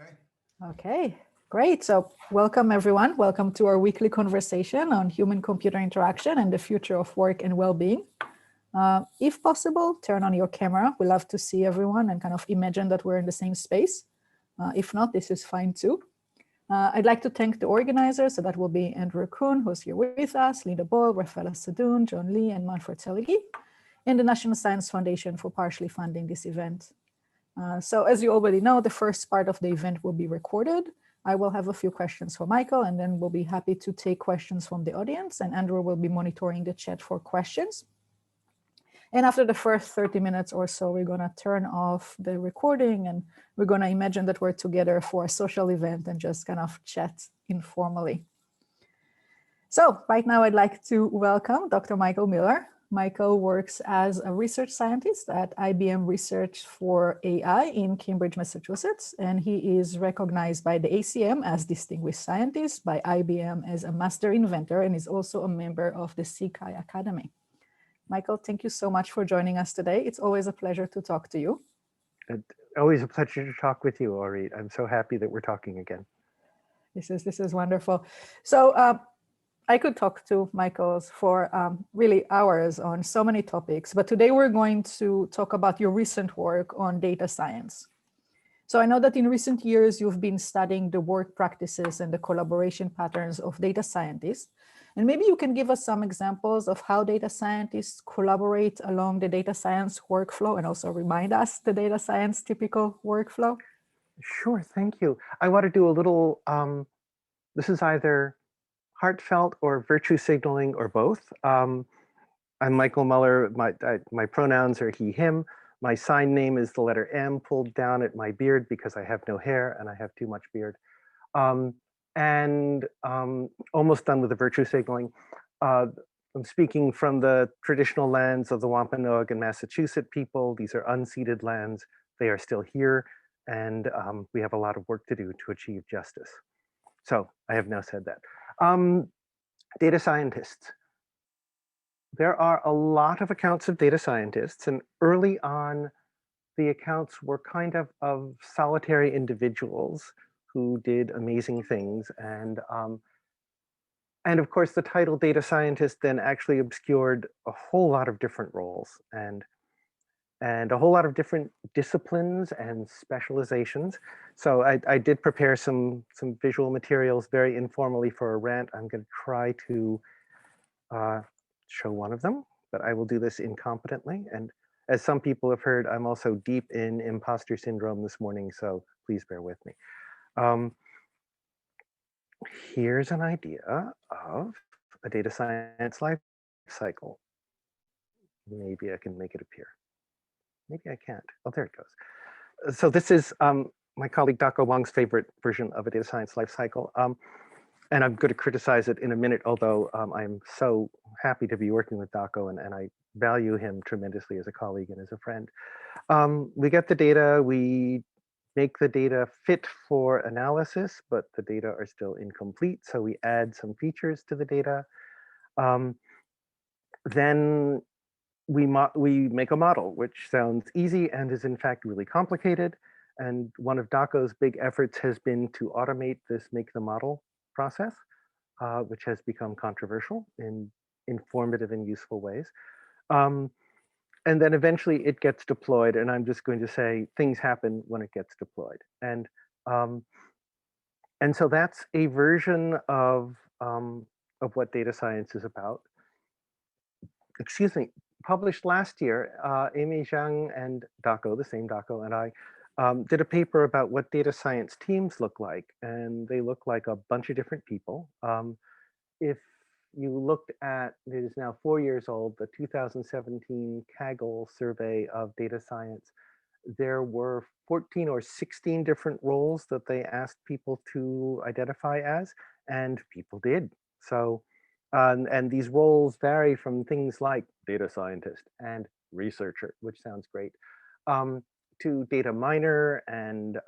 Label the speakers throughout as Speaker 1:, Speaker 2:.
Speaker 1: Okay.
Speaker 2: Okay, great. So welcome everyone. Welcome to our weekly conversation on human-computer interaction and the future of work and well-being. If possible, turn on your camera. We love to see everyone and kind of imagine that we're in the same space. If not, this is fine too. I'd like to thank the organizers. So that will be Andrew Kuhn, who's here with us, Linda Boyle, Rafaela Sadoun, John Lee, and Manfred Selighi, and the National Science Foundation for partially funding this event. So as you already know, the first part of the event will be recorded. I will have a few questions for Michael, and then we'll be happy to take questions from the audience, and Andrew will be monitoring the chat for questions. And after the first 30 minutes or so, we're going to turn off the recording, and we're going to imagine that we're together for a social event and just kind of chat informally. So right now, I'd like to welcome Dr. Michael Muller. Michael works as a research scientist at IBM Research for AI in Cambridge, Massachusetts, and he is recognized by the ACM as Distinguished Scientist, by IBM as a Master Inventor, and is also a member of the CKI Academy. Michael, thank you so much for joining us today. It's always a pleasure to talk to you.
Speaker 3: Always a pleasure to talk with you, Ori. I'm so happy that we're talking again.
Speaker 2: This is wonderful. So I could talk to Michael for really hours on so many topics, but today we're going to talk about your recent work on data science. So I know that in recent years, you've been studying the work practices and the collaboration patterns of data scientists. And maybe you can give us some examples of how data scientists collaborate along the data science workflow and also remind us the data science typical workflow.
Speaker 3: Sure, thank you. I want to do a little, this is either heartfelt or virtue signaling or both. I'm Michael Muller. My pronouns are he, him. My sign name is the letter M pulled down at my beard because I have no hair and I have too much beard. Almost done with the virtue signaling. I'm speaking from the traditional lands of the Wampanoag and Massachusetts people. These are unceded lands. They are still here, and we have a lot of work to do to achieve justice. So I have now said that. Data scientists. There are a lot of accounts of data scientists, and early on, the accounts were kind of solitary individuals who did amazing things. And of course, the title data scientist then actually obscured a whole lot of different roles and a whole lot of different disciplines and specializations. So I did prepare some visual materials very informally for a rant. I'm going to try to show one of them, but I will do this incompetently. And as some people have heard, I'm also deep in imposter syndrome this morning, so please bear with me. Here's an idea of a data science life cycle. Maybe I can make it appear. Maybe I can't. Oh, there it goes. So this is my colleague Dako Wang's favorite version of a data science life cycle. And I'm going to criticize it in a minute, although I'm so happy to be working with Dako and I value him tremendously as a colleague and as a friend. We get the data, we make the data fit for analysis, but the data are still incomplete. So we add some features to the data. Then we make a model, which sounds easy and is in fact really complicated. And one of Dako's big efforts has been to automate this make the model process, which has become controversial in informative and useful ways. And then eventually it gets deployed, and I'm just going to say things happen when it gets deployed. And so that's a version of what data science is about. Excuse me, published last year, Amy Zhang and Dako, the same Dako, and I did a paper about what data science teams look like, and they look like a bunch of different people. If you looked at, it is now 4 years old, the 2017 Kaggle survey of data science, there were 14 or 16 different roles that they asked people to identify as, and people did. So, and these roles vary from things like data scientist and researcher, which sounds great, to data miner and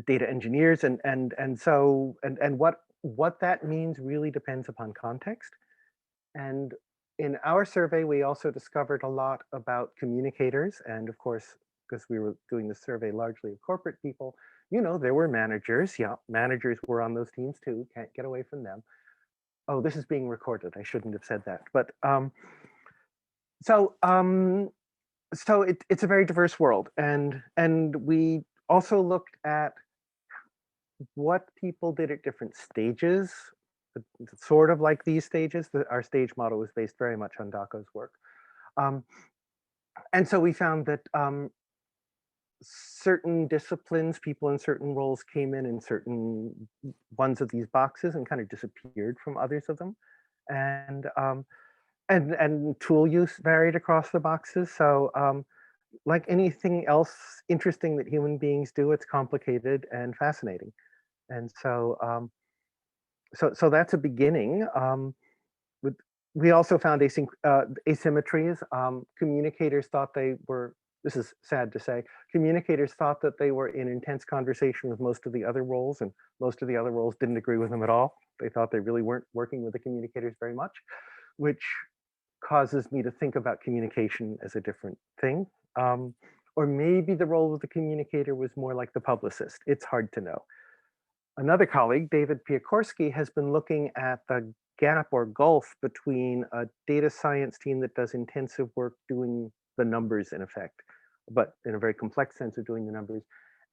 Speaker 3: data engineers, and what that means really depends upon context. And in our survey, we also discovered a lot about communicators, and of course, because we were doing the survey largely of corporate people, you know, there were managers. Yeah, managers were on those teams too. Can't get away from them. Oh, this is being recorded. I shouldn't have said that. But so it's a very diverse world, and we also looked at what people did at different stages, sort of like these stages. Our stage model was based very much on Daco's work. And so we found that certain disciplines, people in certain roles came in certain ones of these boxes and kind of disappeared from others of them. And tool use varied across the boxes. So like anything else interesting that human beings do, it's complicated and fascinating. And so so that's a beginning. We also found asymmetries. Communicators thought they were, this is sad to say, communicators thought that they were in intense conversation with most of the other roles, and most of the other roles didn't agree with them at all. They thought they really weren't working with the communicators very much, which causes me to think about communication as a different thing. Or maybe the role of the communicator was more like the publicist. It's hard to know. Another colleague, David Piakorsky, has been looking at the gap or gulf between a data science team that does intensive work doing the numbers in effect, but in a very complex sense of doing the numbers.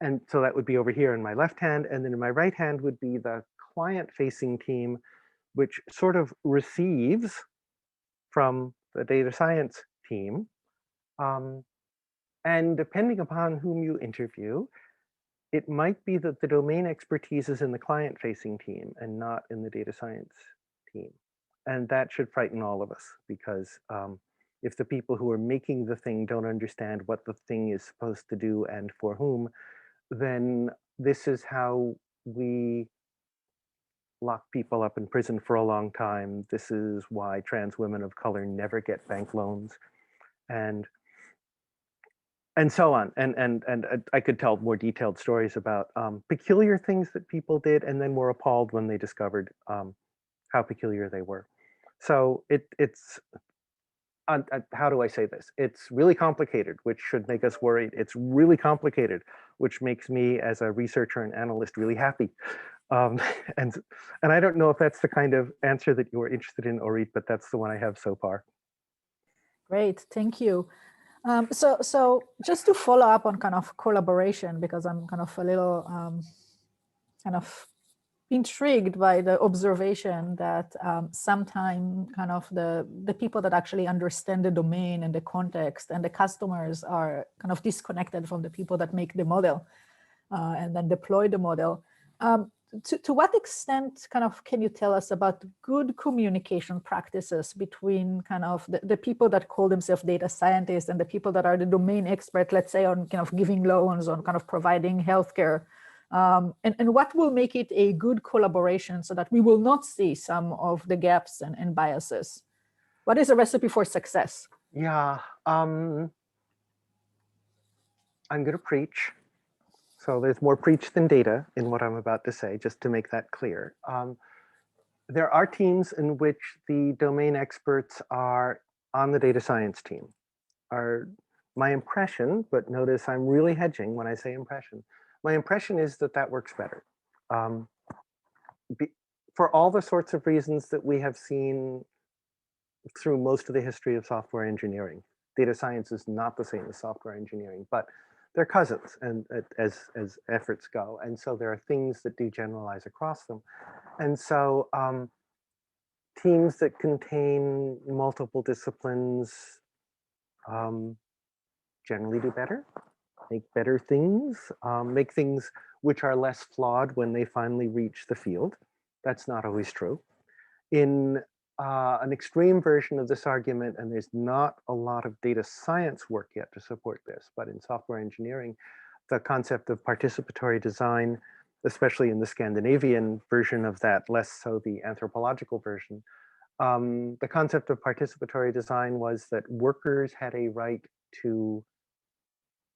Speaker 3: And so that would be over here in my left hand, and then in my right hand would be the client-facing team, which sort of receives from the data science team. And depending upon whom you interview, it might be that the domain expertise is in the client-facing team and not in the data science team. And that should frighten all of us, because if the people who are making the thing don't understand what the thing is supposed to do and for whom, then this is how we lock people up in prison for a long time. This is why trans women of color never get bank loans, and so on. And I could tell more detailed stories about peculiar things that people did, and then were appalled when they discovered how peculiar they were. So it's how do I say this? It's really complicated, which should make us worried. It's really complicated, which makes me as a researcher and analyst really happy. And I don't know if that's the kind of answer that you were interested in, Orit, but that's the one I have so far.
Speaker 2: Great, thank you. So just to follow up on kind of collaboration, because I'm kind of a little kind of intrigued by the observation that sometimes kind of the people that actually understand the domain and the context and the customers are kind of disconnected from the people that make the model and then deploy the model. To what extent kind of can you tell us about good communication practices between kind of the people that call themselves data scientists and the people that are the domain expert, let's say on kind of giving loans, on kind of providing healthcare, and what will make it a good collaboration so that we will not see some of the gaps and biases? What is a recipe for success?
Speaker 3: Yeah, I'm going to preach. So there's more preach than data in what I'm about to say, just to make that clear. There are teams in which the domain experts are on the data science team. My impression, but notice I'm really hedging when I say impression, my impression is that that works better. For all the sorts of reasons that we have seen through most of the history of software engineering. Data science is not the same as software engineering, but they're cousins, and as efforts go. And so there are things that do generalize across them. And so teams that contain multiple disciplines generally do better, make better things, make things which are less flawed when they finally reach the field. That's not always true. In an extreme version of this argument, and there's not a lot of data science work yet to support this, but in software engineering, the concept of participatory design, especially in the Scandinavian version of that, less so the anthropological version, the concept of participatory design was that workers had a right to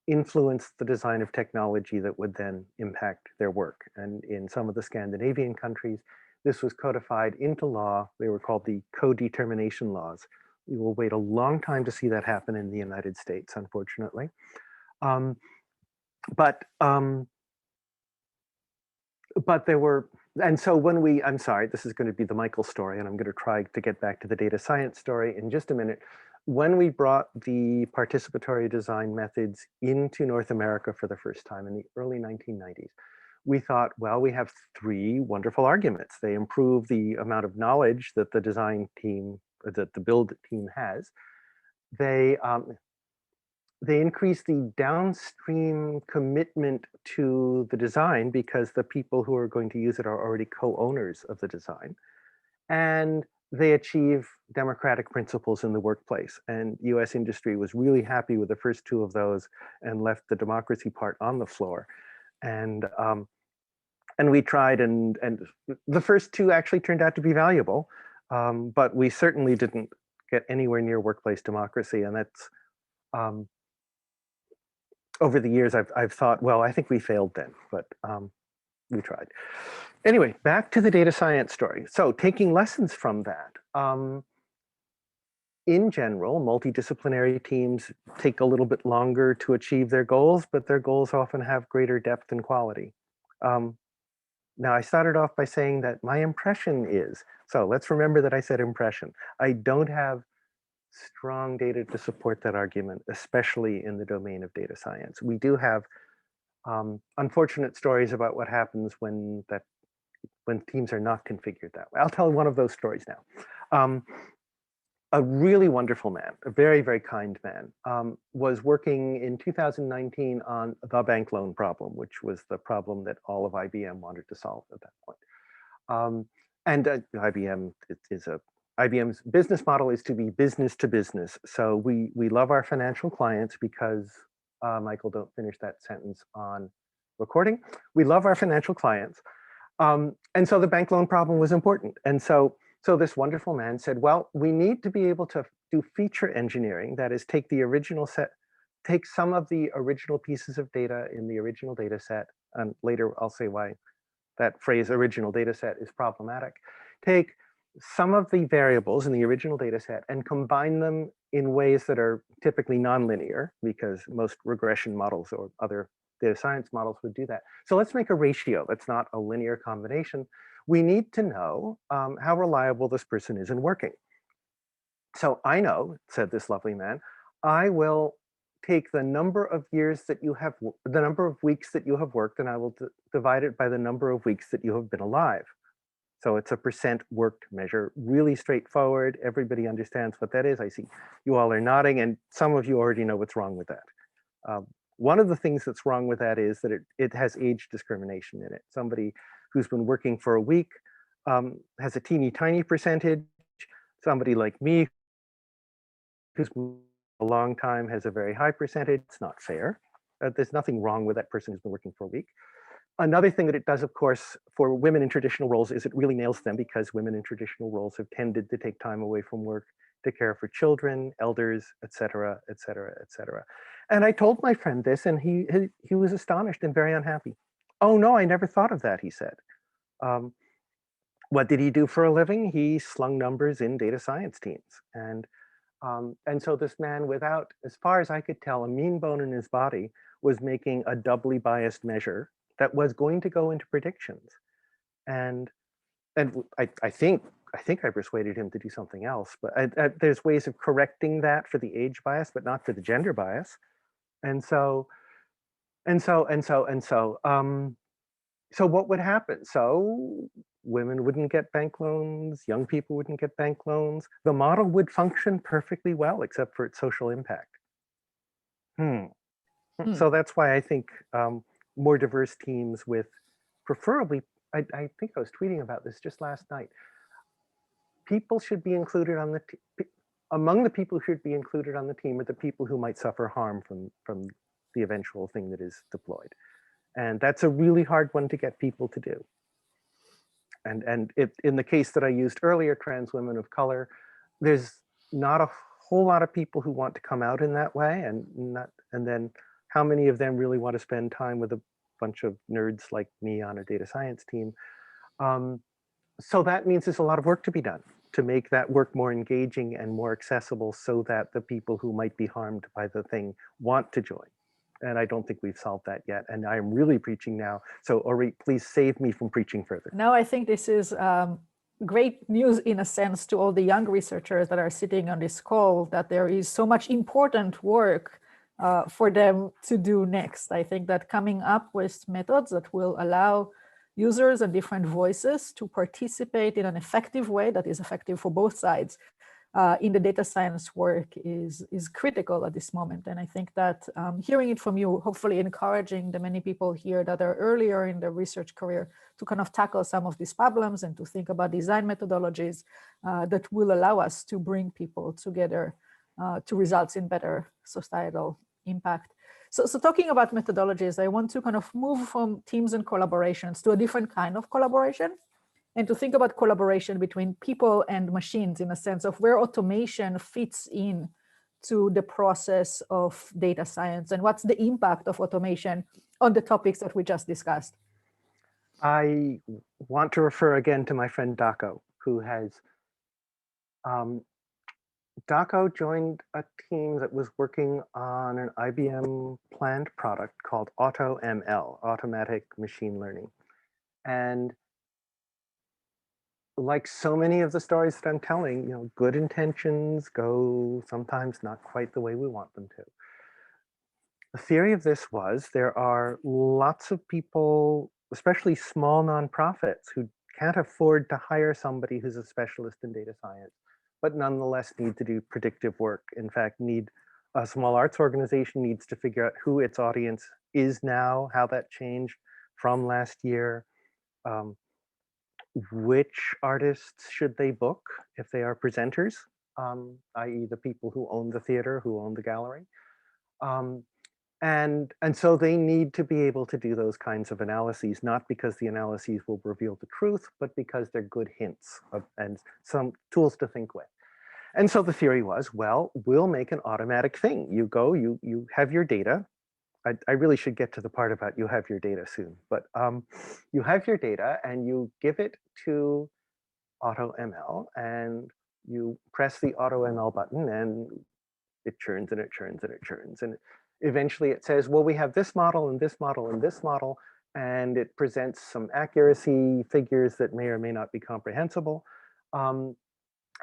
Speaker 3: influence the design of technology that would then impact their work. And in some of the Scandinavian countries, this was codified into law. They were called the co-determination laws. We will wait a long time to see that happen in the United States, unfortunately. Um, but there were, and so when we, I'm sorry, this is going to be the Michael story, and I'm going to try to get back to the data science story in just a minute. When we brought the participatory design methods into North America for the first time in the early 1990s, we thought, well, we have three wonderful arguments. They improve the amount of knowledge that the design team, or that the build team has. They increase the downstream commitment to the design because the people who are going to use it are already co-owners of the design. And they achieve democratic principles in the workplace. And US industry was really happy with the first two of those and left the democracy part on the floor. And we tried, and the first two actually turned out to be valuable, but we certainly didn't get anywhere near workplace democracy. And that's, over the years, I've thought, well, I think we failed then, but we tried. Anyway, back to the data science story. So taking lessons from that, in general, multidisciplinary teams take a little bit longer to achieve their goals, but their goals often have greater depth and quality. Now, I started off by saying that my impression is, so let's remember that I said impression. I don't have strong data to support that argument, especially in the domain of data science. We do have unfortunate stories about what happens when teams are not configured that way. I'll tell one of those stories now. A really wonderful man, a very, very kind man, was working in 2019 on the bank loan problem, which was the problem that all of IBM wanted to solve at that point. IBM IBM's business model is to be business to business. So we love our financial clients because, Michael, don't finish that sentence on recording. We love our financial clients. And so the bank loan problem was important. And so this wonderful man said, well, we need to be able to do feature engineering, that is take some of the original pieces of data in the original data set, and later I'll say why that phrase original data set is problematic. Take some of the variables in the original data set and combine them in ways that are typically nonlinear, because most regression models or other data science models would do that. So let's make a ratio that's not a linear combination. We need to know how reliable this person is in working. So I know, said this lovely man, I will take the number of years that you have, the number of weeks that you have worked, and I will divide it by the number of weeks that you have been alive. So it's a percent worked measure, really straightforward. Everybody understands what that is. I see you all are nodding, and some of you already know what's wrong with that. One of the things that's wrong with that is that it has age discrimination in it. Somebody who's been working for a week has a teeny tiny percentage. Somebody like me, who's been a long time, has a very high percentage. It's not fair. There's nothing wrong with that person who's been working for a week. Another thing that it does, of course, for women in traditional roles is it really nails them, because women in traditional roles have tended to take time away from work to care for children, elders, et cetera, et cetera, et cetera. And I told my friend this, and he was astonished and very unhappy. Oh no, I never thought of that, he said. What did he do for a living? He slung numbers in data science teams. And so this man, without, as far as I could tell, a mean bone in his body, was making a doubly biased measure that was going to go into predictions. And I think I persuaded him to do something else, but there's ways of correcting that for the age bias, but not for the gender bias. So what would happen? So women wouldn't get bank loans, young people wouldn't get bank loans. The model would function perfectly well, except for its social impact. So that's why I think more diverse teams with preferably, I think I was tweeting about this just last night. People should be included on the among the people who should be included on the team are the people who might suffer harm from the eventual thing that is deployed. And that's a really hard one to get people to do. And in the case that I used earlier, trans women of color, there's not a whole lot of people who want to come out in that way, and then how many of them really want to spend time with a bunch of nerds like me on a data science team? So that means there's a lot of work to be done to make that work more engaging and more accessible, so that the people who might be harmed by the thing want to join. And I don't think we've solved that yet. And I'm really preaching now. So Ori, please save me from preaching further.
Speaker 2: No, I think this is great news in a sense to all the young researchers that are sitting on this call, that there is so much important work for them to do next. I think that coming up with methods that will allow users and different voices to participate in an effective way that is effective for both sides in the data science work is critical at this moment. And I think that hearing it from you, hopefully encouraging the many people here that are earlier in their research career to kind of tackle some of these problems and to think about design methodologies that will allow us to bring people together to results in better societal impact. So talking about methodologies, I want to kind of move from teams and collaborations to a different kind of collaboration, and to think about collaboration between people and machines in a sense of where automation fits in to the process of data science and what's the impact of automation on the topics that we just discussed.
Speaker 3: I want to refer again to my friend Daco, who has Daco joined a team that was working on an IBM planned product called AutoML, Automatic Machine Learning. And like so many of the stories that I'm telling, you know, good intentions go sometimes not quite the way we want them to. The theory of this was there are lots of people, especially small nonprofits, who can't afford to hire somebody who's a specialist in data science, but nonetheless need to do predictive work. In fact, a small arts organization needs to figure out who its audience is now, how that changed from last year, which artists should they book if they are presenters, i.e. the people who own the theater, who own the gallery. And so they need to be able to do those kinds of analyses, not because the analyses will reveal the truth, but because they're good hints and some tools to think with. And so the theory was, well, we'll make an automatic thing. You go, you have your data. I really should get to the part about you have your data soon, but you have your data and you give it to AutoML and you press the AutoML button and it churns and it churns and it churns. And eventually it says, well, we have this model and this model and this model, and it presents some accuracy figures that may or may not be comprehensible. And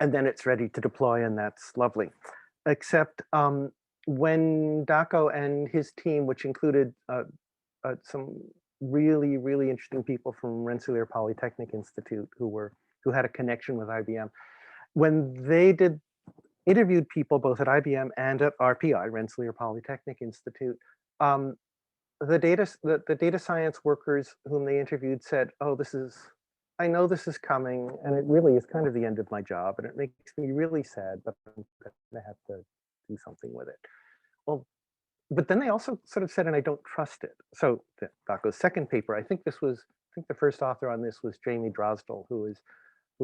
Speaker 3: then it's ready to deploy, and that's lovely. Except when Daco and his team, which included some really, really interesting people from Rensselaer Polytechnic Institute who had a connection with IBM, when they interviewed people both at IBM and at RPI, Rensselaer Polytechnic Institute, the data science workers whom they interviewed said, oh, I know this is coming, and it really is kind of the end of my job, and it makes me really sad, but I'm gonna have to do something with it. Well, but then they also sort of said, and I don't trust it. So Daco's second paper, I think the first author on this was Jamie Drosdel, who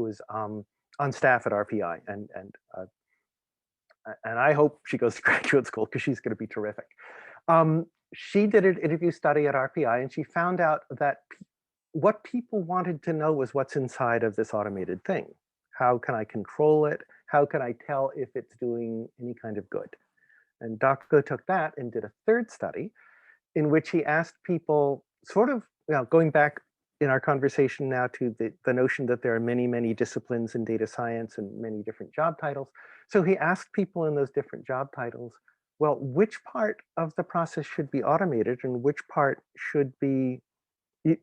Speaker 3: is on staff at RPI, and I hope she goes to graduate school because she's going to be terrific. She did an interview study at RPI, and she found out that what people wanted to know was what's inside of this automated thing. How can I control it? How can I tell if it's doing any kind of good? And Daco took that and did a third study in which he asked people, sort of, going back in our conversation now to the notion that there are many, many disciplines in data science and many different job titles. So he asked people in those different job titles, well, which part of the process should be automated and which part should be,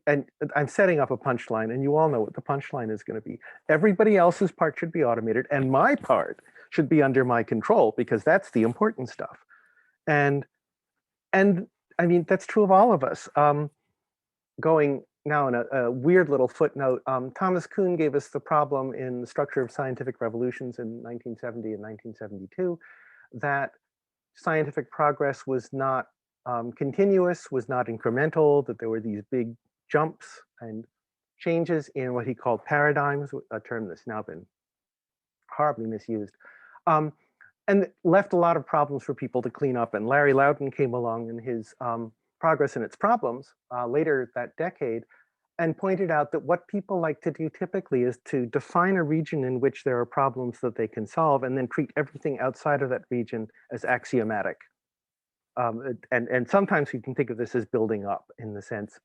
Speaker 3: and I'm setting up a punchline, and you all know what the punchline is going to be. Everybody else's part should be automated, and my part should be under my control, because that's the important stuff. And I mean, that's true of all of us. Going now in a weird little footnote, Thomas Kuhn gave us the problem in the Structure of Scientific Revolutions in 1970 and 1972, that scientific progress was not continuous, was not incremental, that there were these big jumps and changes in what he called paradigms, a term that's now been horribly misused, and left a lot of problems for people to clean up. And Larry Loudon came along in his Progress and Its Problems later that decade and pointed out that what people like to do typically is to define a region in which there are problems that they can solve and then treat everything outside of that region as axiomatic. And sometimes you can think of this as building up in the sense,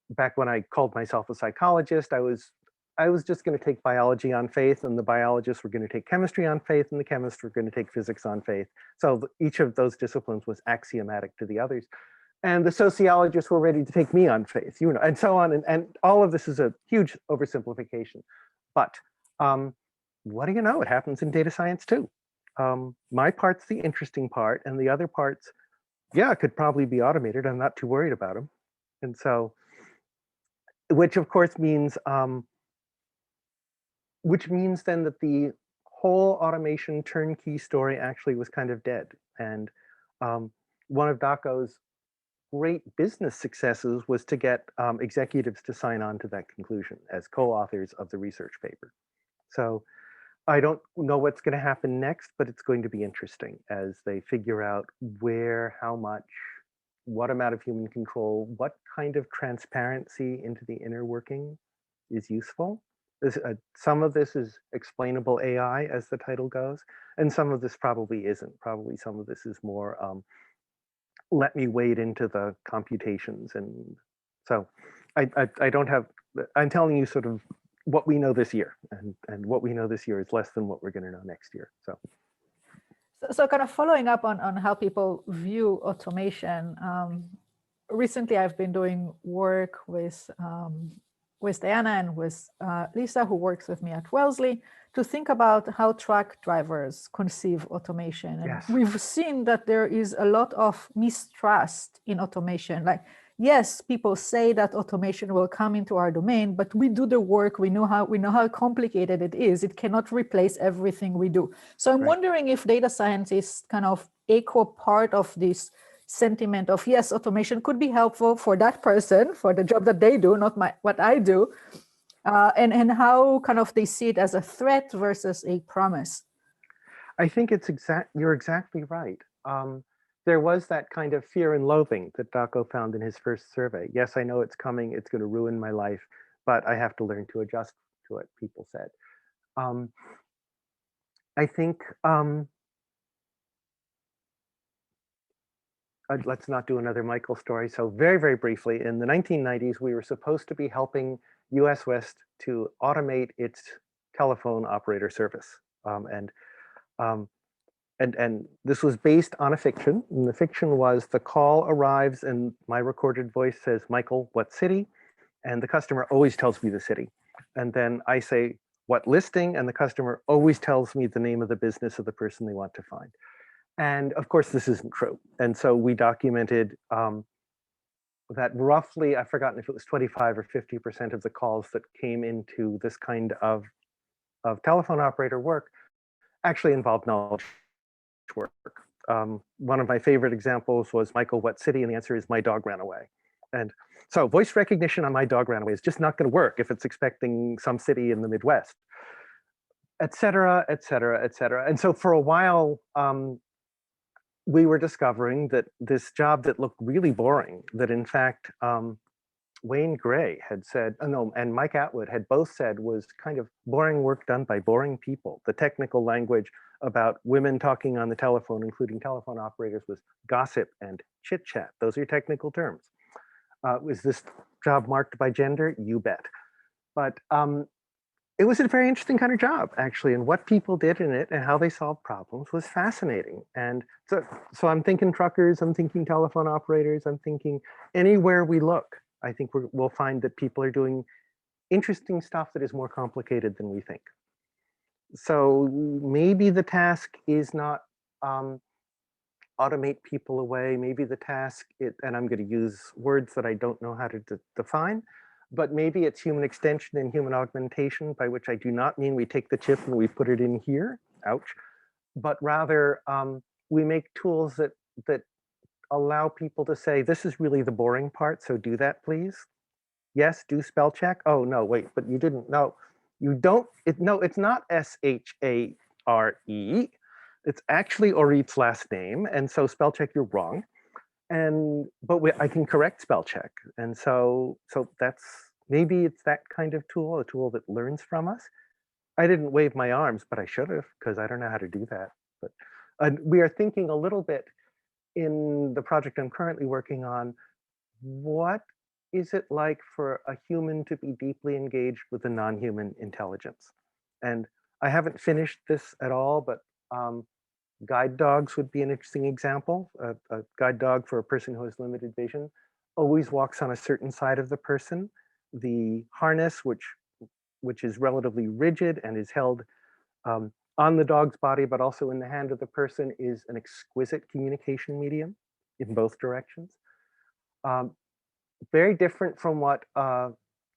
Speaker 3: back when I called myself a psychologist, I was just going to take biology on faith, and the biologists were going to take chemistry on faith, and the chemists were going to take physics on faith. So each of those disciplines was axiomatic to the others. And the sociologists were ready to take me on faith, and so on. And all of this is a huge oversimplification. But what do you know? It happens in data science too. My part's the interesting part, and the other parts, yeah, could probably be automated. I'm not too worried about them. And so, which of course means, then that the whole automation turnkey story actually was kind of dead. And one of DACO's great business successes was to get executives to sign on to that conclusion as co-authors of the research paper. So I don't know what's going to happen next, but it's going to be interesting as they figure out where, how much, what amount of human control, what kind of transparency into the inner working is useful. Some of this is explainable AI, as the title goes, and some of this probably isn't. Probably some of this is more let me wade into the computations. And so I don't have, I'm telling you sort of what we know this year, and what we know this year is less than what we're going to know next year.
Speaker 2: So kind of following up on how people view automation, recently I've been doing work with Diana and with Lisa, who works with me at Wellesley, to think about how truck drivers conceive automation. And
Speaker 3: Yes.
Speaker 2: we've seen that there is a lot of mistrust in automation. Like, yes, people say that automation will come into our domain, but we do the work. We know how complicated it is. It cannot replace everything we do. So I'm wondering if data science is kind of echo part of this sentiment of, yes, automation could be helpful for that person, for the job that they do, not what I do, and how kind of they see it as a threat versus a promise.
Speaker 3: I think you're exactly right. There was that kind of fear and loathing that DACO found in his first survey. Yes, I know it's coming, it's going to ruin my life, but I have to learn to adjust to it, people said. I think, let's not do another Michael story. So very, very briefly, in the 1990s, we were supposed to be helping US West to automate its telephone operator service. And this was based on a fiction. And the fiction was the call arrives and my recorded voice says, Michael, what city? And the customer always tells me the city. And then I say, what listing? And the customer always tells me the name of the business of the person they want to find. And of course, this isn't true. And so we documented that roughly, I've forgotten if it was 25 or 50% of the calls that came into this kind of telephone operator work actually involved knowledge work. One of my favorite examples was, Michael, what city? And the answer is, my dog ran away. And so voice recognition on my dog ran away is just not going to work if it's expecting some city in the Midwest, et cetera, et cetera, et cetera. And so for a while, we were discovering that this job that looked really boring, that in fact, Wayne Gray had said, no, and Mike Atwood had both said was kind of boring work done by boring people. The technical language about women talking on the telephone, including telephone operators, was gossip and chit chat. Those are technical terms. Was this job marked by gender? You bet. But it was a very interesting kind of job, actually, and what people did in it and how they solved problems was fascinating. And so I'm thinking truckers, I'm thinking telephone operators, I'm thinking anywhere we look, I think we'll find that people are doing interesting stuff that is more complicated than we think. So maybe the task is not automate people away. Maybe the task, and I'm going to use words that I don't know how to define, but maybe it's human extension and human augmentation, by which I do not mean we take the chip and we put it in here, ouch, but rather we make tools that allow people to say, this is really the boring part, so do that, please. Yes, do spell check. Oh, no, wait, but you didn't. No, you don't. No, it's not Share. It's actually Orit's last name. And so spell check, you're wrong. But I can correct spell check. And so that's, maybe it's that kind of tool, a tool that learns from us. I didn't wave my arms, but I should have, because I don't know how to do that. But we are thinking a little bit in the project I'm currently working on, what is it like for a human to be deeply engaged with a non-human intelligence? And I haven't finished this at all, but guide dogs would be an interesting example. A guide dog for a person who has limited vision always walks on a certain side of the person. The harness, which is relatively rigid and is held on the dog's body, but also in the hand of the person, is an exquisite communication medium in both directions. Um, very different from what a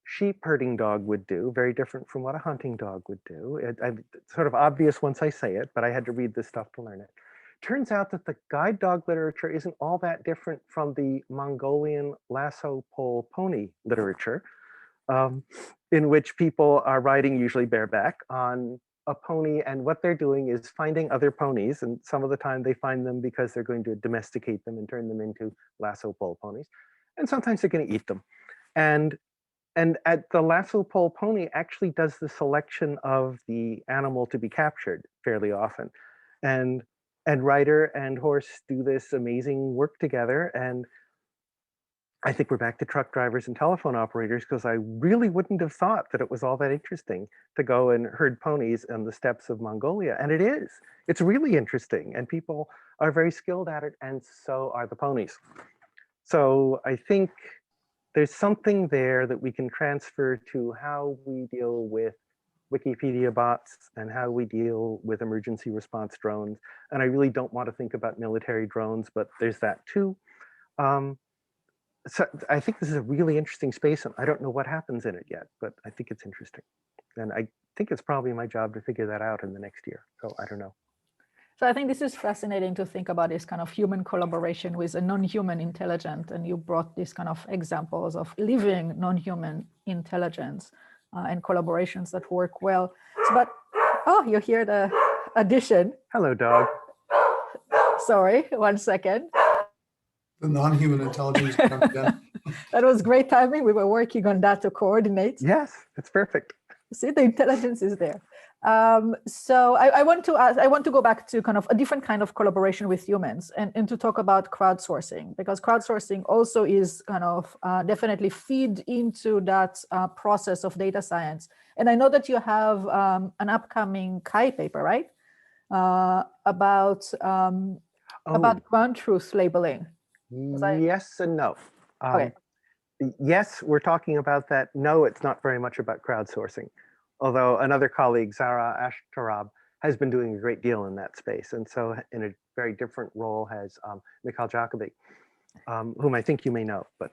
Speaker 3: sheep herding dog would do, very different from what a hunting dog would do. It's sort of obvious once I say it, but I had to read this stuff to learn it. Turns out that the guide dog literature isn't all that different from the Mongolian lasso pole pony literature, in which people are riding, usually bareback, on a pony, and what they're doing is finding other ponies, and some of the time they find them because they're going to domesticate them and turn them into lasso pole ponies, and sometimes they're going to eat them. And at the lasso pole pony actually does the selection of the animal to be captured fairly often, and rider and horse do this amazing work together. And I think we're back to truck drivers and telephone operators, because I really wouldn't have thought that it was all that interesting to go and herd ponies on the steppes of Mongolia. And it is. It's really interesting. And people are very skilled at it, and so are the ponies. So I think there's something there that we can transfer to how we deal with Wikipedia bots and how we deal with emergency response drones. And I really don't want to think about military drones, but there's that too. So I think this is a really interesting space, and I don't know what happens in it yet, but I think it's interesting. And I think it's probably my job to figure that out in the next year. So I don't know.
Speaker 2: So I think this is fascinating to think about this kind of human collaboration with a non-human intelligence. And you brought these kind of examples of living non-human intelligence and collaborations that work well. So, but, oh, you hear the addition.
Speaker 3: Hello, dog.
Speaker 2: Sorry, 1 second.
Speaker 1: The non-human intelligence comes in.
Speaker 2: That was great timing. We were working on that to coordinate.
Speaker 3: Yes, it's perfect.
Speaker 2: See, the intelligence is there. So I want to go back to kind of a different kind of collaboration with humans, and to talk about crowdsourcing, because crowdsourcing also is kind of definitely feed into that process of data science. And I know that you have an upcoming Kai paper, right? About ground truth labeling.
Speaker 3: Yes and no.
Speaker 2: Okay.
Speaker 3: Yes, we're talking about that. No, it's not very much about crowdsourcing. Although another colleague, Zara Ashtarab, has been doing a great deal in that space. And so in a very different role has Mikhail Jacobi, whom I think you may know. But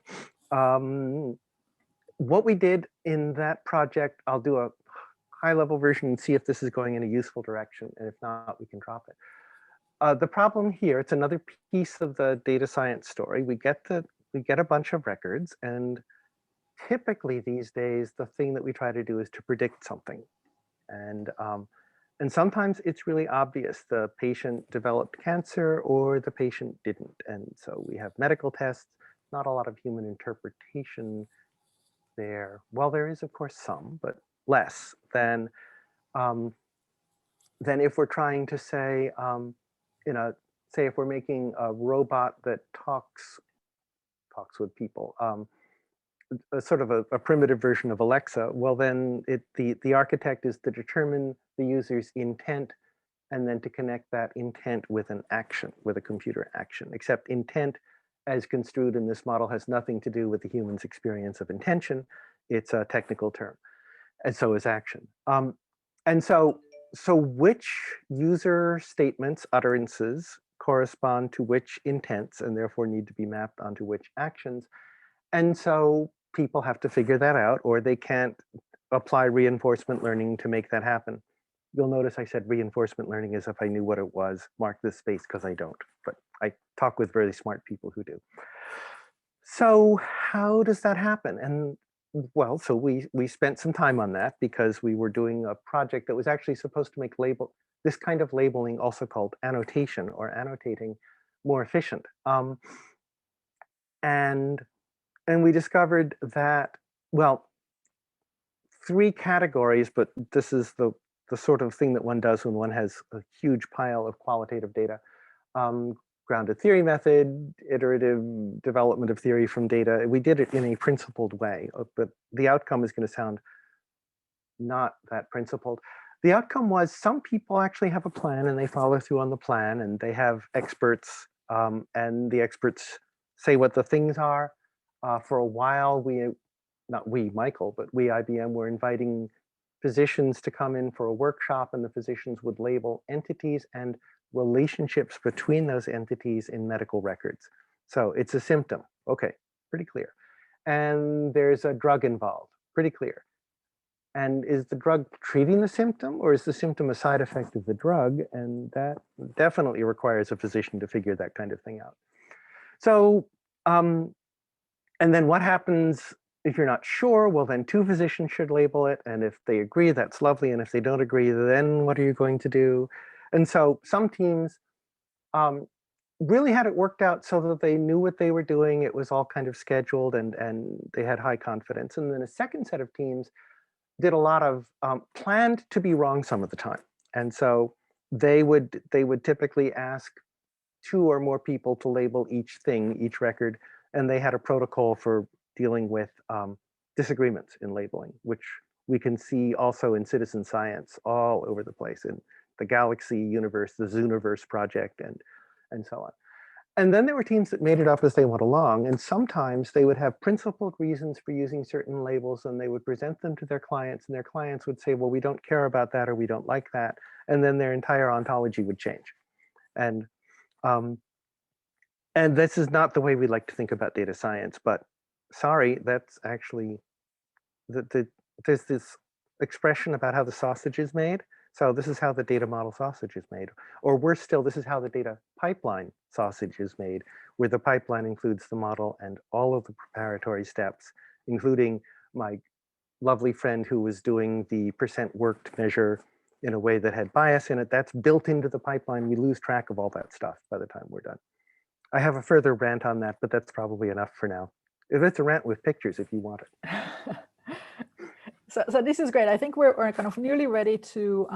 Speaker 3: what we did in that project, I'll do a high-level version and see if this is going in a useful direction. And if not, we can drop it. The problem here, it's another piece of the data science story. We get a bunch of records, and typically these days, the thing that we try to do is to predict something. And sometimes it's really obvious. The patient developed cancer or the patient didn't. And so we have medical tests, not a lot of human interpretation there. Well, there is, of course, some, but less than if we're trying to say, say if we're making a robot that talks with people, a sort of a primitive version of Alexa, well then the architect is to determine the user's intent and then to connect that intent with an action, with a computer action, except intent as construed in this model has nothing to do with the human's experience of intention. It's a technical term, and so is action. And so which user statements, utterances, correspond to which intents and therefore need to be mapped onto which actions. And so people have to figure that out, or they can't apply reinforcement learning to make that happen. You'll notice I said reinforcement learning as if I knew what it was. Mark this space because I don't, but I talk with really smart people who do. So how does that happen? And well, so we spent some time on that because we were doing a project that was actually supposed to make this kind of labeling, also called annotation or annotating, more efficient. And we discovered that, well, 3 categories, but this is the sort of thing that one does when one has a huge pile of qualitative data. grounded theory method, iterative development of theory from data. We did it in a principled way, but the outcome is going to sound not that principled. The outcome was some people actually have a plan and they follow through on the plan, and they have experts, and the experts say what the things are. For a while, not we, Michael, but we, IBM, were inviting physicians to come in for a workshop, and the physicians would label entities and relationships between those entities in medical records. So it's a symptom. Okay, pretty clear. And there's a drug involved, pretty clear. And is the drug treating the symptom, or is the symptom a side effect of the drug? And that definitely requires a physician to figure that kind of thing out. So, and then what happens if you're not sure? Well, then two physicians should label it. And if they agree, that's lovely. And if they don't agree, then what are you going to do? And so some teams really had it worked out so that they knew what they were doing. It was all kind of scheduled, and they had high confidence. And then a second set of teams did a lot of planned to be wrong some of the time. And so they would typically ask two or more people to label each thing, each record, and they had a protocol for dealing with disagreements in labeling, which we can see also in citizen science all over the place, in the Galaxy universe, the Zooniverse project, and so on. And then there were teams that made it up as they went along, and sometimes they would have principled reasons for using certain labels, and they would present them to their clients, and their clients would say, well, we don't care about that, or we don't like that, and then their entire ontology would change. And this is not the way we like to think about data science, but sorry, that's actually, there's this expression about how the sausage is made. So this is how the data model sausage is made. Or worse still, this is how the data pipeline sausage is made, where the pipeline includes the model and all of the preparatory steps, including my lovely friend who was doing the percent worked measure in a way that had bias in it. That's built into the pipeline. We lose track of all that stuff by the time we're done. I have a further rant on that, but that's probably enough for now. It's a rant with pictures if you want it.
Speaker 2: So this is great. I think we're kind of nearly ready to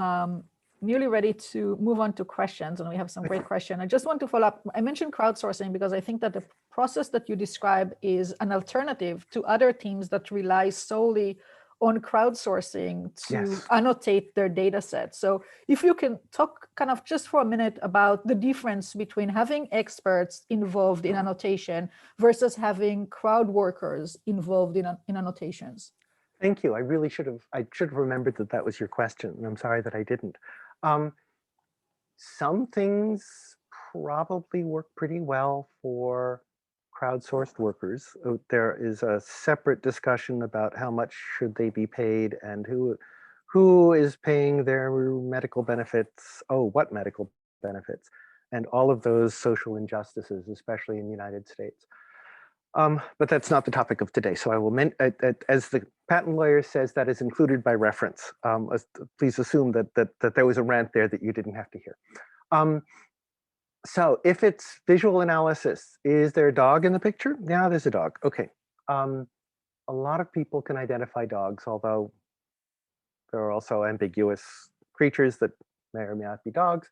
Speaker 2: move on to questions, and we have some great questions. I just want to follow up. I mentioned crowdsourcing because I think that the process that you describe is an alternative to other teams that rely solely on crowdsourcing to annotate their data sets. So if you can talk kind of just for a minute about the difference between having experts involved in annotation versus having crowd workers involved in annotations.
Speaker 3: Thank you. I should have remembered that that was your question, and I'm sorry that I didn't. Some things probably work pretty well for crowdsourced workers. There is a separate discussion about how much should they be paid and who is paying their medical benefits, what medical benefits, and all of those social injustices, especially in the United States. But that's not the topic of today. So I will, as the patent lawyer says, that is included by reference. Please assume that there was a rant there that you didn't have to hear. So if it's visual analysis, is there a dog in the picture? Yeah, there's a dog. Okay. A lot of people can identify dogs, although there are also ambiguous creatures that may or may not be dogs.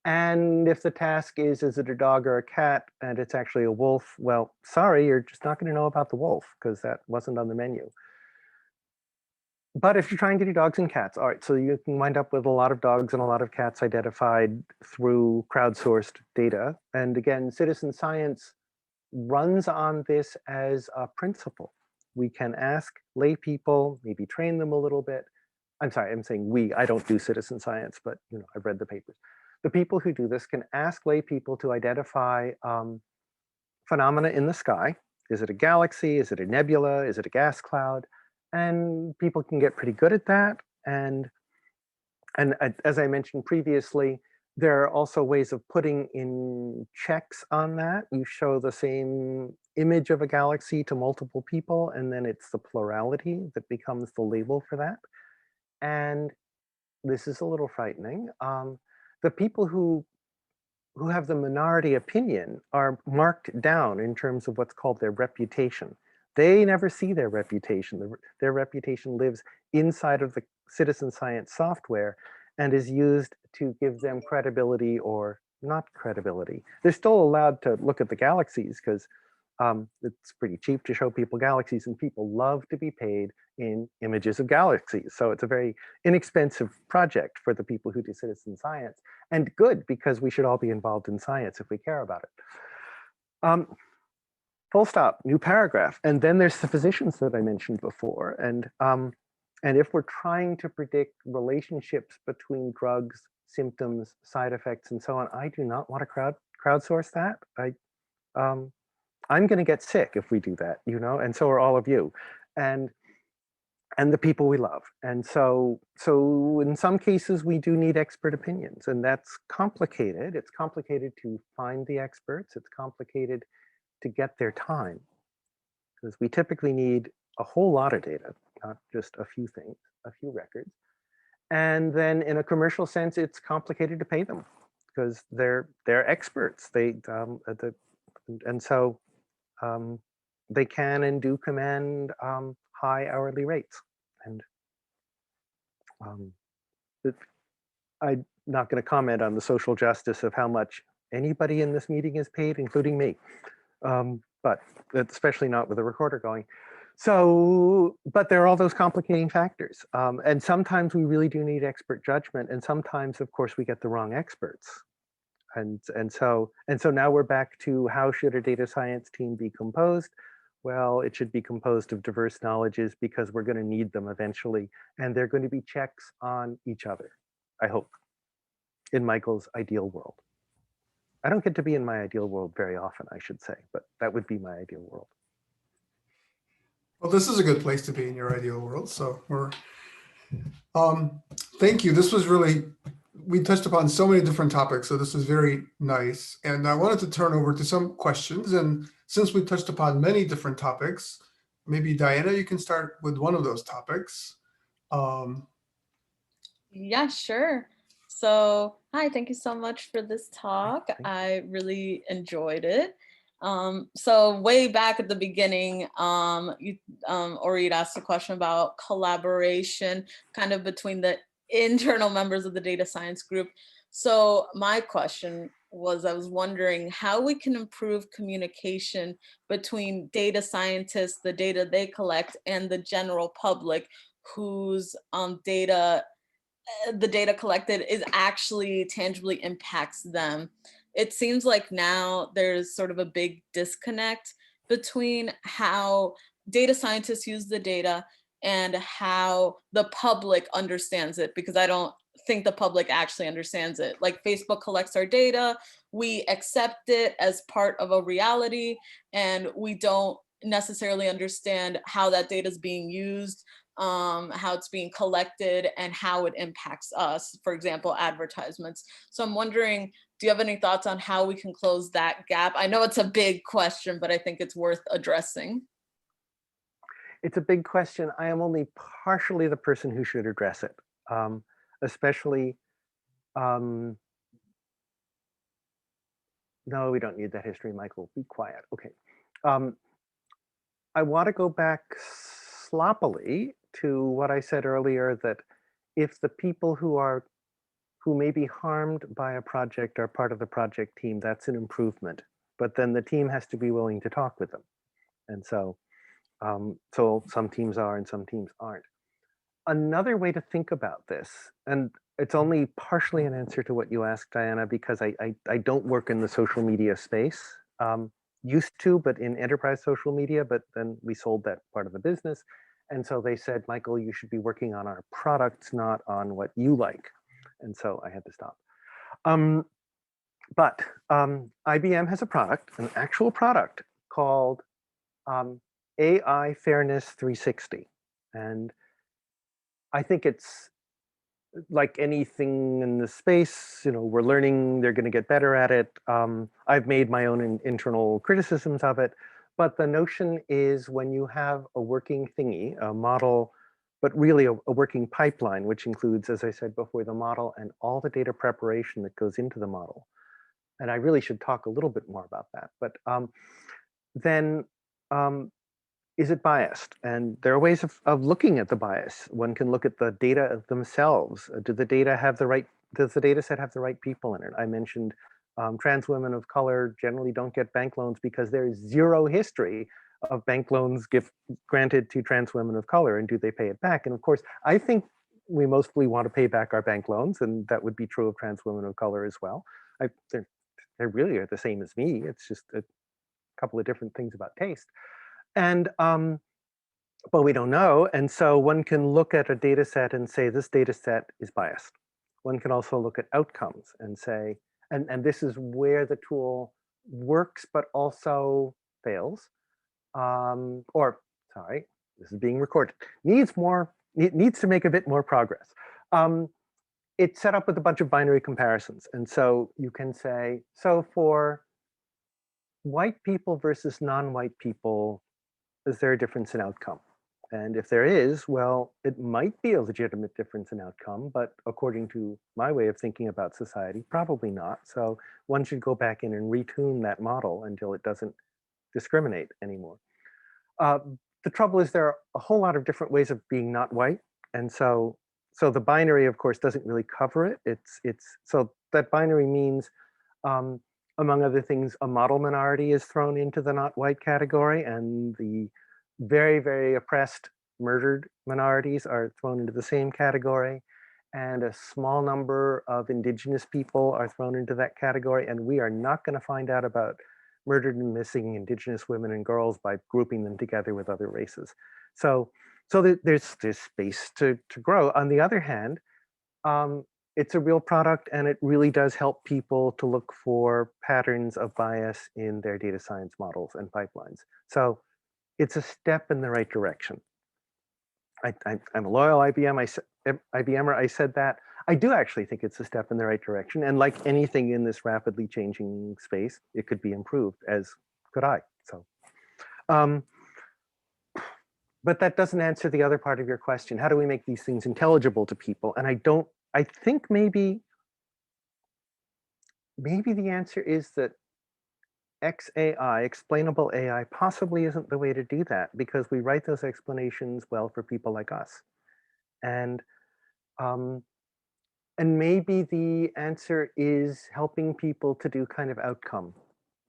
Speaker 3: And if the task is it a dog or a cat, and it's actually a wolf, well, sorry, you're just not going to know about the wolf because that wasn't on the menu. But if you're trying to do dogs and cats, all right, so you can wind up with a lot of dogs and a lot of cats identified through crowdsourced data. And again, citizen science runs on this as a principle. We can ask lay people, maybe train them a little bit. I'm sorry, I'm saying we, I don't do citizen science, but I've read the papers. The people who do this can ask lay people to identify phenomena in the sky. Is it a galaxy? Is it a nebula? Is it a gas cloud? And people can get pretty good at that. And as I mentioned previously, there are also ways of putting in checks on that. You show the same image of a galaxy to multiple people, and then it's the plurality that becomes the label for that. And this is a little frightening. The people who have the minority opinion are marked down in terms of what's called their reputation. They never see their reputation. Their reputation lives inside of the citizen science software and is used to give them credibility or not credibility. They're still allowed to look at the galaxies because it's pretty cheap to show people galaxies, and people love to be paid in images of galaxies. So it's a very inexpensive project for the people who do citizen science, and good, because we should all be involved in science if we care about it. Full stop, new paragraph. And then there's the physicians that I mentioned before. And if we're trying to predict relationships between drugs, symptoms, side effects, and so on, I do not want to crowdsource that. I'm going to get sick if we do that, you know, and so are all of you, and the people we love. And so in some cases, we do need expert opinions, and that's complicated. It's complicated to find the experts. It's complicated to get their time, because we typically need a whole lot of data, not just a few things, a few records. And then in a commercial sense, it's complicated to pay them because they're experts. And so they can and do command high hourly rates. And I'm not going to comment on the social justice of how much anybody in this meeting is paid, including me. But especially not with a recorder going. So, but there are all those complicating factors. And sometimes we really do need expert judgment. And sometimes, of course, we get the wrong experts. And so now we're back to how should a data science team be composed? Well, it should be composed of diverse knowledges because we're going to need them eventually. And they're going to be checks on each other, I hope, in Michael's ideal world. I don't get to be in my ideal world very often, I should say, but that would be my ideal world.
Speaker 1: Well, this is a good place to be in your ideal world. So thank you. This was really, we touched upon so many different topics. So this was very nice. And I wanted to turn over to some questions. And since we touched upon many different topics, maybe Diana, you can start with one of those topics.
Speaker 4: Yeah, sure. So, hi, thank you so much for this talk. I really enjoyed it. So way back at the beginning, Orit asked a question about collaboration kind of between the internal members of the data science group. So my question was, I was wondering how we can improve communication between data scientists, the data they collect, and the general public whose the data collected is actually tangibly impacts them. It seems like now there's sort of a big disconnect between how data scientists use the data and how the public understands it, because I don't think the public actually understands it. Like Facebook collects our data, we accept it as part of a reality, and we don't necessarily understand how that data is being used, how it's being collected, and how it impacts us, for example, advertisements. So I'm wondering, do you have any thoughts on how we can close that gap? I know it's a big question, but I think it's worth addressing.
Speaker 3: It's a big question. I am only partially the person who should address it, especially, no, we don't need that history, Michael, be quiet. Okay. I want to go back sloppily to what I said earlier, that if the people who may be harmed by a project are part of the project team, that's an improvement. But then the team has to be willing to talk with them. And so, so some teams are and some teams aren't. Another way to think about this, and it's only partially an answer to what you asked, Diana, because I don't work in the social media space. Used to, but in enterprise social media, but then we sold that part of the business. And so they said, Michael, you should be working on our products, not on what you like. And so I had to stop. But IBM has a product, an actual product called AI Fairness 360. And I think it's like anything in the space, you know, we're learning, they're going to get better at it. I've made my own internal criticisms of it, but the notion is when you have a working thingy, a model, but really a working pipeline, which includes, as I said before, the model and all the data preparation that goes into the model. And I really should talk a little bit more about that, but then is it biased? And there are ways of looking at the bias. One can look at the data themselves. Does the data set have the right people in it? I mentioned Trans women of color generally don't get bank loans because there's zero history of bank loans granted to trans women of color, and do they pay it back? And of course, I think we mostly want to pay back our bank loans, and that would be true of trans women of color as well. They really are the same as me. It's just a couple of different things about taste. And but we don't know. And so one can look at a data set and say, this data set is biased. One can also look at outcomes and say, and this is where the tool works, but also fails. Or sorry, this is being recorded. It needs to make a bit more progress. It's set up with a bunch of binary comparisons. And so you can say, so for white people versus non-white people, is there a difference in outcome? And if there is, well, it might be a legitimate difference in outcome, but according to my way of thinking about society, probably not. So one should go back in and retune that model until it doesn't discriminate anymore. The trouble is there are a whole lot of different ways of being not white. And so the binary, of course, doesn't really cover it. So that binary means, among other things, a model minority is thrown into the not white category, and the very, very oppressed, murdered minorities are thrown into the same category, and a small number of indigenous people are thrown into that category. And we are not going to find out about murdered and missing indigenous women and girls by grouping them together with other races. So there's space to grow. On the other hand, it's a real product, and it really does help people to look for patterns of bias in their data science models and pipelines. So it's a step in the right direction. I'm a loyal IBMer. I said that. I do actually think it's a step in the right direction. And like anything in this rapidly changing space, it could be improved, as could I. So, but that doesn't answer the other part of your question. How do we make these things intelligible to people? And I think maybe the answer is that XAI, explainable AI, possibly isn't the way to do that, because we write those explanations well for people like us. And maybe the answer is helping people to do kind of outcome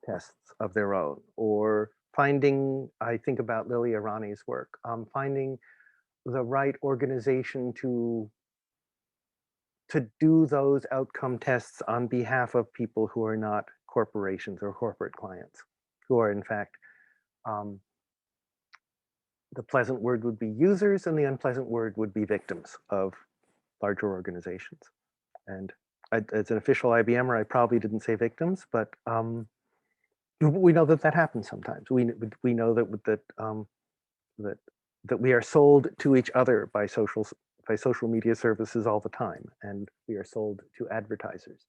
Speaker 3: tests of their own, or finding, I think about Lily Irani's work, finding the right organization to do those outcome tests on behalf of people who are not corporations or corporate clients, who are in fact, the pleasant word would be users, and the unpleasant word would be victims of larger organizations. And as an official IBMer, I probably didn't say victims, but we know that happens sometimes. We know that we are sold to each other by social media services all the time, and we are sold to advertisers.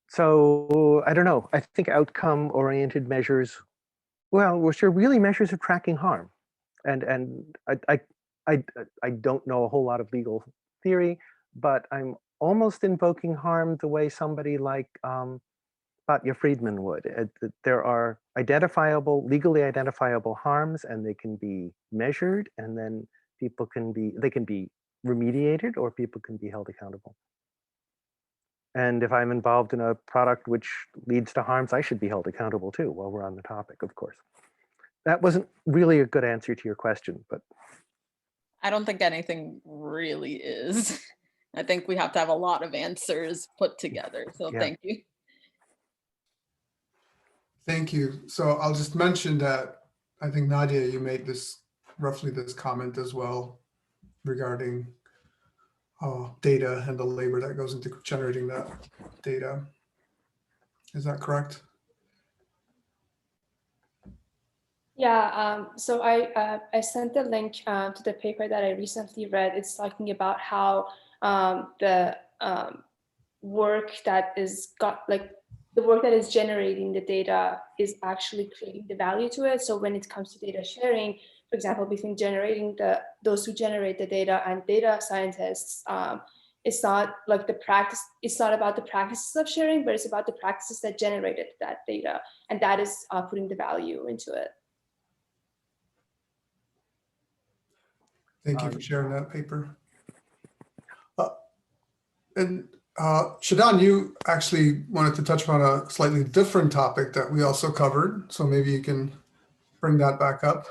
Speaker 3: So I don't know. I think outcome-oriented measures, well, which are really measures of tracking harm, and I don't know a whole lot of legal theory, but I'm almost invoking harm the way somebody like Batya Friedman would. There are legally identifiable harms, and they can be measured, and then they can be remediated, or people can be held accountable. And if I'm involved in a product which leads to harms, I should be held accountable too, while we're on the topic, of course. That wasn't really a good answer to your question, but.
Speaker 4: I don't think anything really is. I think we have to have a lot of answers put together. So
Speaker 3: Yeah.
Speaker 4: Thank you.
Speaker 1: Thank you. So I'll just mention that I think, Nadia, you made roughly this comment as well regarding data and the labor that goes into generating that data. Is that correct?
Speaker 5: Yeah, so I sent the link to the paper that I recently read. It's talking about how the work that is the work that is generating the data is actually creating the value to it. So when it comes to data sharing, for example, between those who generate the data and data scientists, it's not like it's not about the practices of sharing, but it's about the practices that generated that data. And that is putting the value into it.
Speaker 1: Thank you for sharing that paper. And Shadan, you actually wanted to touch upon a slightly different topic that we also covered. So maybe you can bring that back up.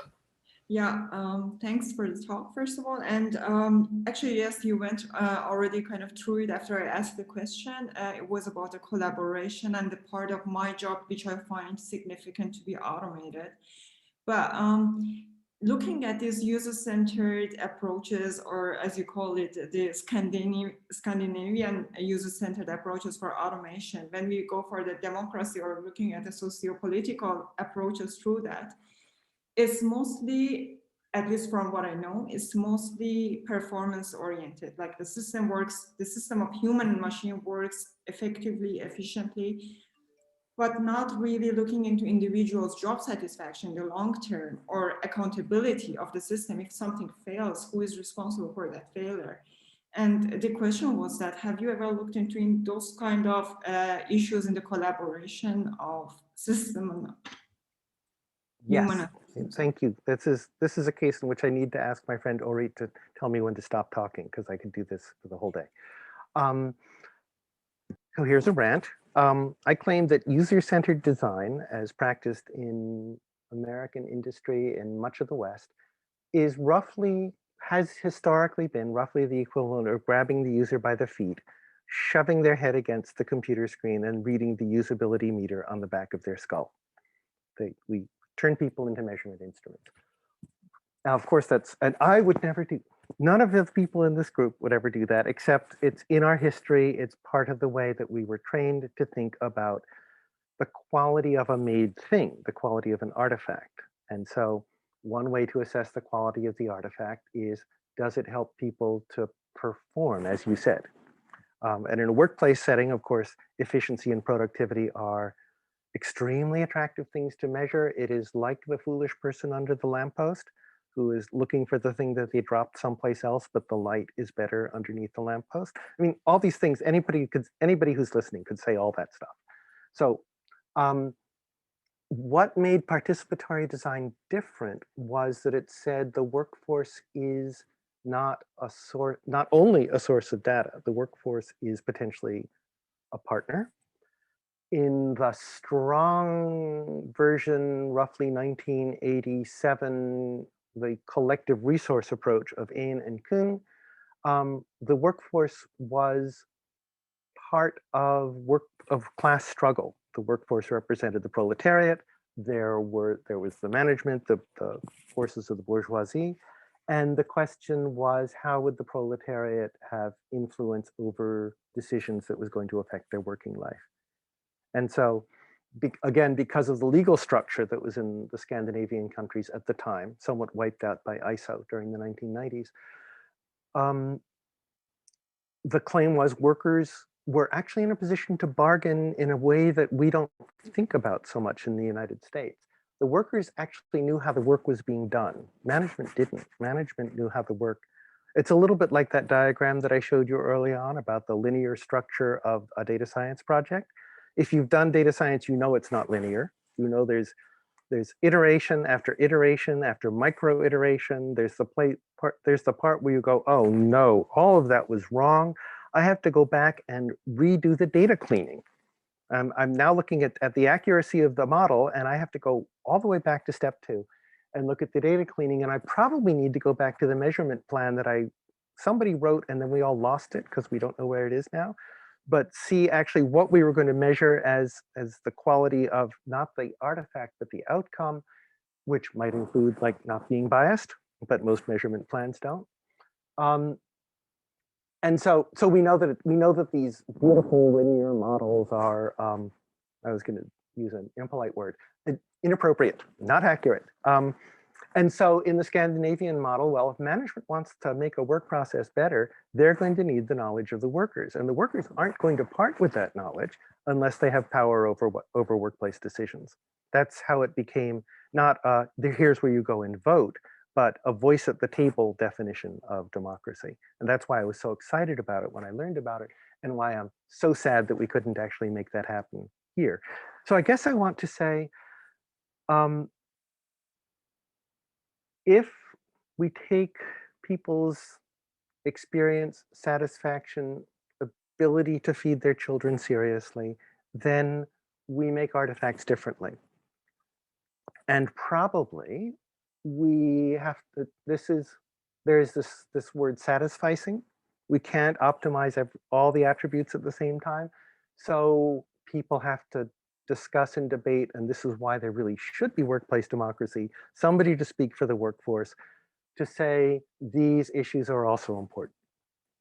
Speaker 6: Yeah, thanks for the talk, first of all. And actually, yes, you went already kind of through it after I asked the question. It was about the collaboration and the part of my job, which I find significant to be automated. But looking at these user-centered approaches, or as you call it, the Scandinavian user-centered approaches for automation, when we go for the democracy or looking at the socio-political approaches through that, it's mostly, at least from what I know, it's mostly performance oriented. Like the system works, the system of human and machine works effectively, efficiently, but not really looking into individuals' job satisfaction, the long term, or accountability of the system. If something fails, who is responsible for that failure? And the question was that, have you ever looked into those kind of issues in the collaboration of system and human?
Speaker 3: Yes, thank you. This is a case in which I need to ask my friend Ori to tell me when to stop talking, because I could do this for the whole day. So here's a rant. I claim that user-centered design, as practiced in American industry and much of the West, has historically been roughly the equivalent of grabbing the user by the feet, shoving their head against the computer screen and reading the usability meter on the back of their skull. We turn people into measurement instruments. Now, of course, and I would never do, none of the people in this group would ever do that, except it's in our history, it's part of the way that we were trained to think about the quality of a made thing, the quality of an artifact. And so one way to assess the quality of the artifact is, does it help people to perform, as you said? And in a workplace setting, of course, efficiency and productivity are extremely attractive things to measure. It is like the foolish person under the lamppost who is looking for the thing that they dropped someplace else, but the light is better underneath the lamppost. I mean, all these things, anybody who's listening could say all that stuff. So what made participatory design different was that it said the workforce is not only a source of data, the workforce is potentially a partner. In the strong version, roughly 1987, the collective resource approach of Ayn and Kuhn, the workforce was part of class struggle. The workforce represented the proletariat. There was the management, the forces of the bourgeoisie. And the question was, how would the proletariat have influence over decisions that was going to affect their working life? And so, again, because of the legal structure that was in the Scandinavian countries at the time, somewhat wiped out by ISO during the 1990s, the claim was workers were actually in a position to bargain in a way that we don't think about so much in the United States. The workers actually knew how the work was being done. Management didn't. Management knew how the work. It's a little bit like that diagram that I showed you early on about the linear structure of a data science project. If you've done data science, you know it's not linear. You know there's iteration after micro iteration. There's the part where you go, oh no, all of that was wrong. I have to go back and redo the data cleaning. I'm now looking at the accuracy of the model, and I have to go all the way back to step 2 and look at the data cleaning. And I probably need to go back to the measurement plan that somebody wrote, and then we all lost it because we don't know where it is now. But see actually what we were going to measure as the quality of not the artifact, but the outcome, which might include like not being biased, but most measurement plans don't. And so we know that these beautiful linear models are, I was going to use an impolite word, inappropriate, not accurate. And so in the Scandinavian model, well, if management wants to make a work process better, they're going to need the knowledge of the workers. And the workers aren't going to part with that knowledge unless they have power over workplace decisions. That's how it became not here's where you go and vote, but a voice at the table definition of democracy. And that's why I was so excited about it when I learned about it, and why I'm so sad that we couldn't actually make that happen here. So I guess I want to say, if we take people's experience, satisfaction, ability to feed their children seriously, then we make artifacts differently. And probably we have to, there is this word satisficing. We can't optimize all the attributes at the same time. So people have to discuss and debate, and this is why there really should be workplace democracy, somebody to speak for the workforce, to say these issues are also important.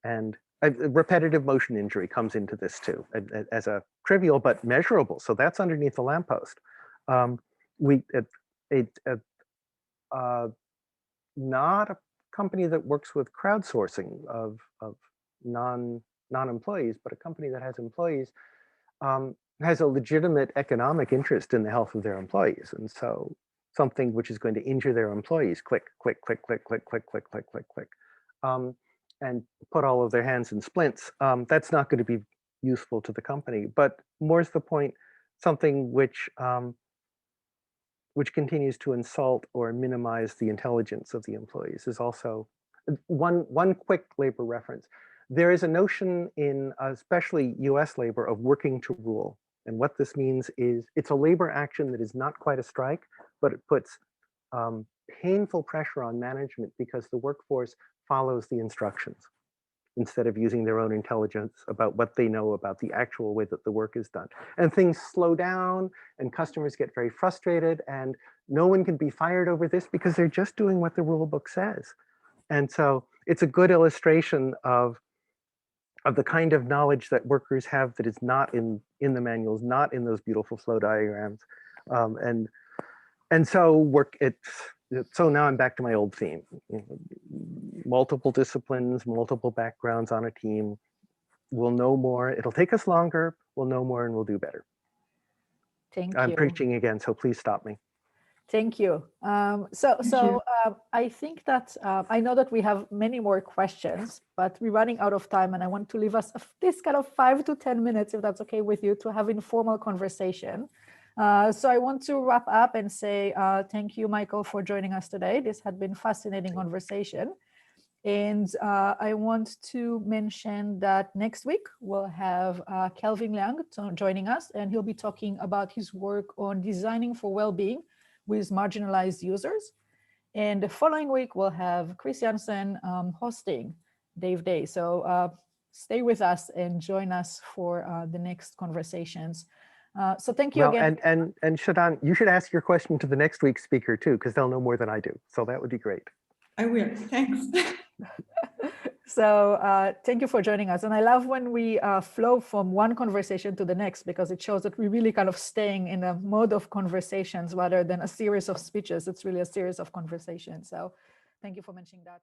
Speaker 3: And repetitive motion injury comes into this too, as a trivial but measurable. So that's underneath the lamppost. Not a company that works with crowdsourcing of non-employees, but a company that has employees has a legitimate economic interest in the health of their employees. And so something which is going to injure their employees, click, click, click, click, click, click, click, click, click, click, and put all of their hands in splints, that's not going to be useful to the company. But more is the point, something which continues to insult or minimize the intelligence of the employees is also one quick labor reference. There is a notion in especially US labor of working to rule. And what this means is it's a labor action that is not quite a strike, but it puts painful pressure on management because the workforce follows the instructions instead of using their own intelligence about what they know about the actual way that the work is done. And things slow down and customers get very frustrated and no one can be fired over this because they're just doing what the rule book says. And so it's a good illustration of the kind of knowledge that workers have that is not in the manuals, not in those beautiful flow diagrams. And so so now I'm back to my old theme. Multiple disciplines, multiple backgrounds on a team. We'll know more. It'll take us longer. We'll know more and we'll do better.
Speaker 2: Thank you.
Speaker 3: I'm preaching again, so please stop me.
Speaker 2: Thank you. I think that I know that we have many more questions, but we're running out of time, and I want to leave us this kind of 5 to 10 minutes, if that's okay with you, to have informal conversation. So I want to wrap up and say thank you, Michael, for joining us today. This had been a fascinating conversation. And I want to mention that next week we'll have Kelvin Liang joining us, and he'll be talking about his work on designing for well-being with marginalized users. And the following week we'll have Chris Jansen hosting Dave Day. So stay with us and join us for the next conversations. So thank you again.
Speaker 3: And Shadan, you should ask your question to the next week's speaker too, because they'll know more than I do. So that would be great.
Speaker 6: I will, thanks.
Speaker 2: So thank you for joining us. And I love when we flow from one conversation to the next, because it shows that we're really kind of staying in a mode of conversations rather than a series of speeches. It's really a series of conversations. So thank you for mentioning that.